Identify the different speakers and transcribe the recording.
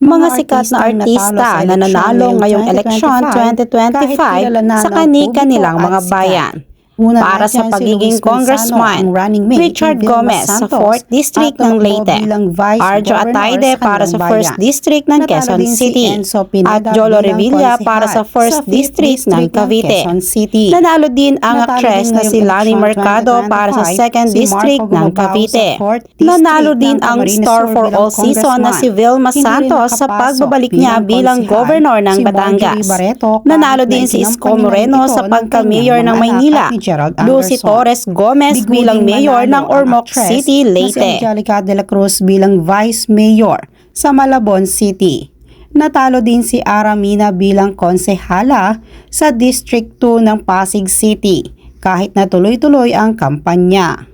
Speaker 1: Mga sikat na artista na nanalo ngayong eleksyon 2025 sa kani-kanilang mga bayan. Para sa pagiging congressman, Richard Gomez sa 4th District ng Leyte, Arjo Atayde para sa 1st District ng Quezon City, at Jolo Revilla para sa 1st District ng Cavite. Nanalo din ang aktres na si Lani Mercado para sa 2nd District ng Cavite. Nanalo din ang star for all season na si Vilma Santos sa pagbabalik niya bilang governor ng Batangas. Nanalo din si Isko Moreno sa pagka-mayor ng Maynila. Lucy Torres Gomez bilang mayor ng Ormoc City, Leyte.
Speaker 2: Angelica de la Cruz bilang vice mayor sa Malabon City. Natalo din si Aramina bilang konsehala sa District 2 ng Pasig City kahit na tuloy-tuloy ang kampanya.